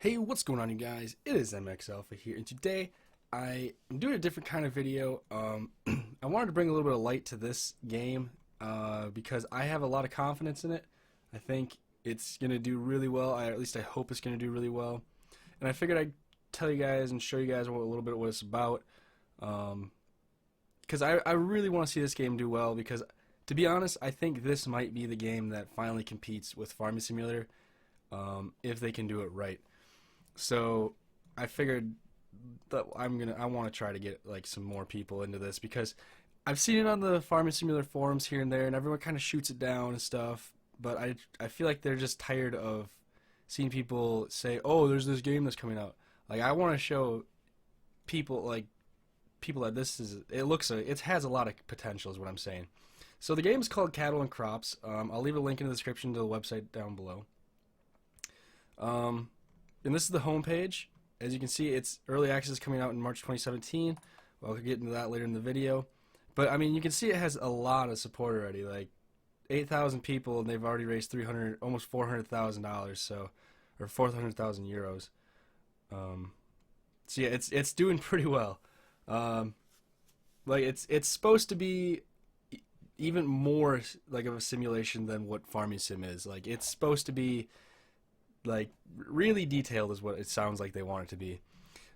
Hey, what's going on, you guys? It is MX Alpha here, and today I am doing a different kind of video. I wanted to bring a little bit of light to this game because I have a lot of confidence in it. I think it's going to do really well, at least I hope it's going to do really well. And I figured I'd tell you guys and show you guys a little bit of what it's about. Because I really want to see this game do well, because to be honest, I think this might be the game that finally competes with Farming Simulator if they can do it right. So I figured that I want to try to get like some more people into this, because I've seen it on the Farming Simulator forums here and there, and everyone kind of shoots it down and stuff. But I feel like they're just tired of seeing people say, "Oh, there's this game that's coming out." Like, I want to show people that this is it has a lot of potential, is what I'm saying. So the game is called Cattle and Crops. I'll leave a link in the description to the website down below. And this is the home page. As you can see, it's early access coming out in March 2017. Well, I'll get into that later in the video. But I mean, you can see it has a lot of support already, like 8,000 people, and they've already raised almost $400,000, so, or 400,000 euros. So yeah, it's doing pretty well. Like it's supposed to be even more like of a simulation than what Farming Sim is. Like, it's supposed to be like really detailed, is what it sounds like they want it to be.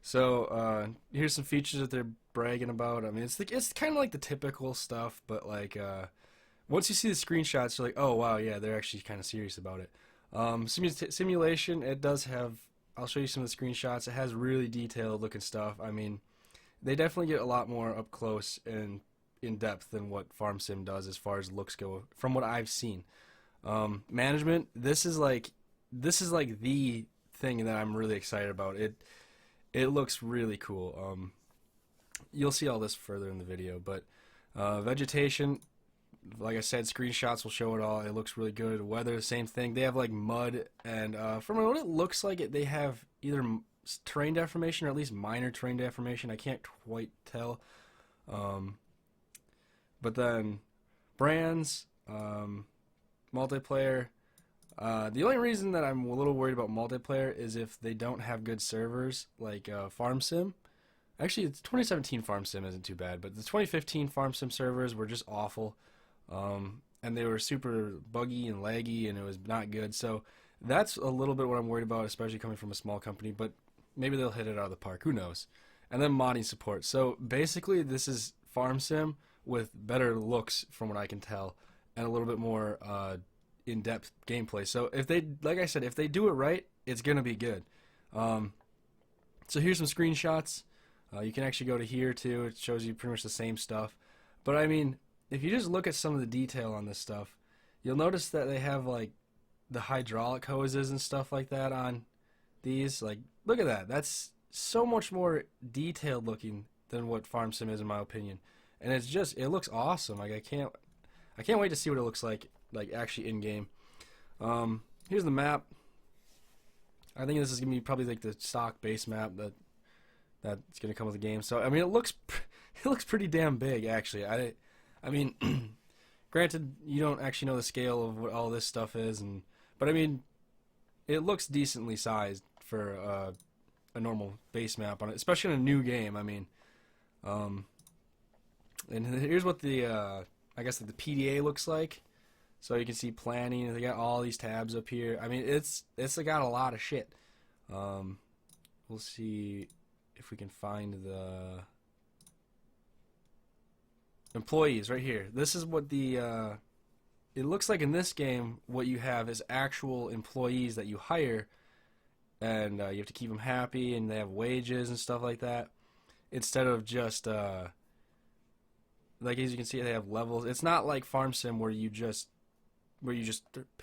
So here's some features that they're bragging about. I mean, it's kind of like the typical stuff, but like once you see the screenshots, you're like, oh wow, yeah, they're actually kind of serious about it. Simulation, it does have. I'll show you some of the screenshots. It has really detailed looking stuff. I mean, they definitely get a lot more up close and in depth than what Farm Sim does as far as looks go, from what I've seen. Management, this is like the thing that I'm really excited about. It looks really cool. You'll see all this further in the video, but vegetation, like I said, screenshots will show it all. It looks really good. Weather, same thing. They have like mud, and from what it looks like, they have either terrain deformation or at least minor terrain deformation. I can't quite tell. But then brands, multiplayer. The only reason that I'm a little worried about multiplayer is if they don't have good servers, like Farm Sim. Actually, it's 2017 Farm Sim isn't too bad, but the 2015 Farm Sim servers were just awful. And they were super buggy and laggy, and it was not good. So that's a little bit what I'm worried about, especially coming from a small company, but maybe they'll hit it out of the park. Who knows? And then modding support. So basically, this is Farm Sim with better looks, from what I can tell, and a little bit more in-depth gameplay. So if they, like I said, if they do it right, it's gonna be good. So here's some screenshots. You can actually go to here too. It shows you pretty much the same stuff. But I mean, if you just look at some of the detail on this stuff, you'll notice that they have like the hydraulic hoses and stuff like that on these. Like, look at that. That's so much more detailed looking than what Farm Sim is, in my opinion. And it looks awesome. Like, I can't wait to see what it looks like actually in game. Here's the map. I think this is gonna be probably like the stock base map that's gonna come with the game. So I mean, it looks pretty damn big, actually. I mean, granted, you don't actually know the scale of what all this stuff is, but I mean, it looks decently sized for a normal base map on it, especially in a new game. I mean, and here's what the I guess the PDA looks like. So you can see planning. They got all these tabs up here. I mean, it's got a lot of shit. We'll see if we can find the employees right here. This is what the it looks like in this game. What you have is actual employees that you hire, and you have to keep them happy, and they have wages and stuff like that, instead of just like, as you can see, they have levels. It's not like Farm Sim where you just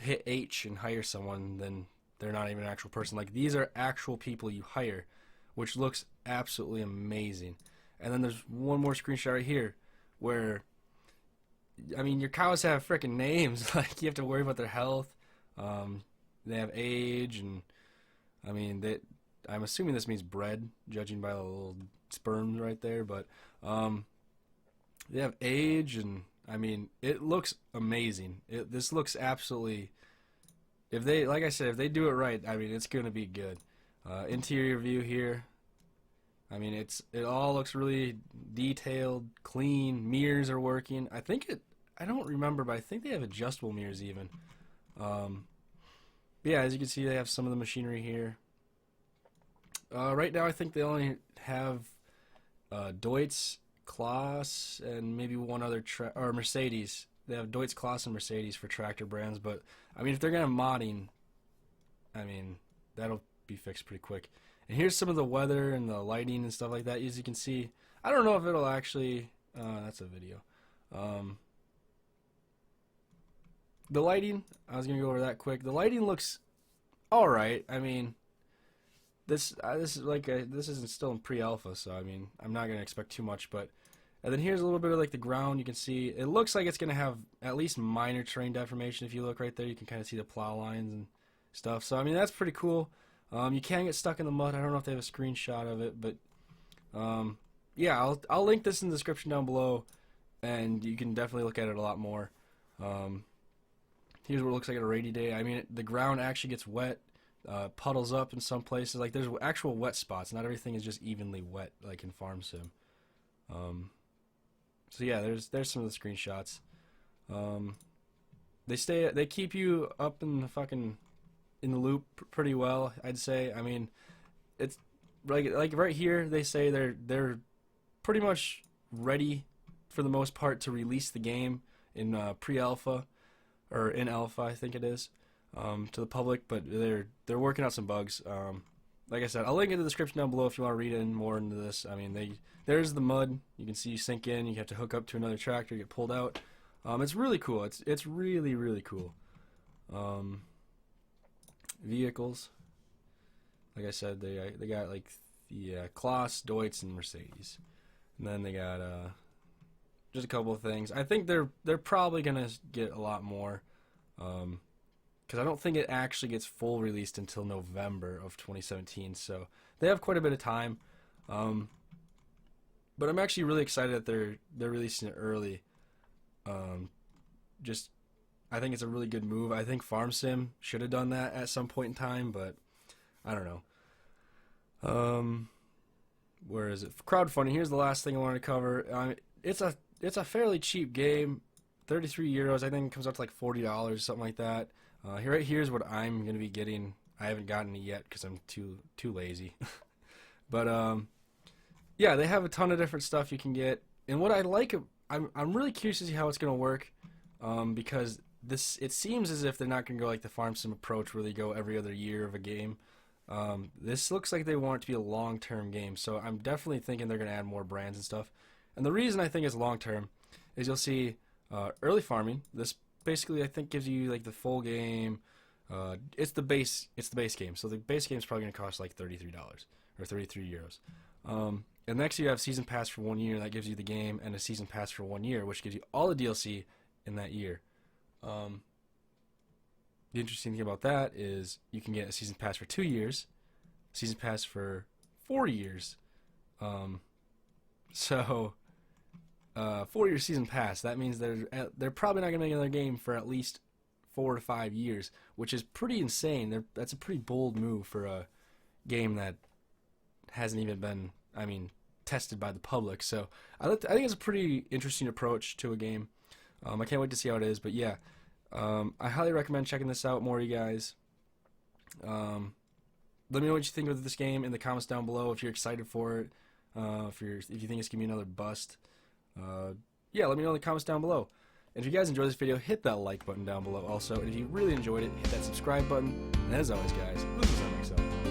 hit H and hire someone, then they're not even an actual person. Like, these are actual people you hire, which looks absolutely amazing. And then there's one more screenshot right here where, I mean, your cows have freaking names. Like, you have to worry about their health. They have age, and I mean, I'm assuming this means bred, judging by the little sperm right there, but they have age, and I mean, it looks amazing. This looks absolutely, if they, like I said, if they do it right, I mean, it's gonna be good. Interior view here. I mean, it all looks really detailed, clean. Mirrors are working. I don't remember, but I think they have adjustable mirrors even. Yeah, as you can see, they have some of the machinery here. Right now, I think they only have Deutz, Klaas, and maybe one other or Mercedes. They have Deutz, Klaas, and Mercedes for tractor brands. But I mean, if they're gonna modding, I mean, that'll be fixed pretty quick. And here's some of the weather and the lighting and stuff like that. As you can see, I don't know if it'll actually. That's a video. The lighting, I was gonna go over that quick. The lighting looks all right. I mean, this isn't still in pre-alpha, so I mean, I'm not gonna expect too much. But and then here's a little bit of like the ground. You can see it looks like it's gonna have at least minor terrain deformation. If you look right there, you can kind of see the plow lines and stuff. So I mean, that's pretty cool. You can get stuck in the mud. I don't know if they have a screenshot of it, but yeah, I'll link this in the description down below, and you can definitely look at it a lot more. Here's what it looks like on a rainy day. I mean, the ground actually gets wet, puddles up in some places. Like there's actual wet spots. Not everything is just evenly wet like in Farm Sim. So yeah, there's some of the screenshots. They keep you up in the loop pretty well, I'd say. I mean, it's like right here they say they're pretty much ready for the most part to release the game in pre-alpha or in alpha, I think it is, to the public, but they're working out some bugs. Like I said, I'll link in the description down below if you want to read in more into this. I mean, there's the mud. You can see you sink in. You have to hook up to another tractor, get pulled out. It's really cool. It's really, really cool. Vehicles, like I said, they got like the Klaas, Deutz, and Mercedes, and then they got just a couple of things. I think they're probably gonna get a lot more, because I don't think it actually gets full released until November of 2017. So they have quite a bit of time. But I'm actually really excited that they're releasing it early. I think it's a really good move. I think Farm Sim should have done that at some point in time, but I don't know. Where is it? Crowdfunding. Here's the last thing I wanted to cover. It's a fairly cheap game, 33 euros. I think it comes up to like $40, something like that. Here's what I'm gonna be getting. I haven't gotten it yet because I'm too lazy. But yeah, they have a ton of different stuff you can get. And what I like, I'm really curious to see how it's gonna work, because it seems as if they're not gonna go like the Farm Sim approach where they go every other year of a game. This looks like they want it to be a long-term game, so I'm definitely thinking they're gonna add more brands and stuff. And the reason I think it's long-term is you'll see early farming. This basically I think gives you like the full game. It's the base game, so the base game is probably gonna cost like $33 or 33 euros. And next you have season pass for 1 year. That gives you the game and a season pass for 1 year, which gives you all the DLC in that year. The interesting thing about that is you can get a season pass for 2 years, season pass for 4 years. So 4-year season pass. That means they're probably not gonna make another game for at least 4 to 5 years, which is pretty insane. That's a pretty bold move for a game that hasn't even been, I mean, tested by the public. So I think it's a pretty interesting approach to a game. I can't wait to see how it is. But yeah, I highly recommend checking this out, more you guys. Let me know what you think of this game in the comments down below. If you're excited for it, if you think it's gonna be another bust, yeah, let me know in the comments down below. And if you guys enjoyed this video, hit that like button down below also. And if you really enjoyed it, hit that subscribe button. And as always, guys, this is our next episode.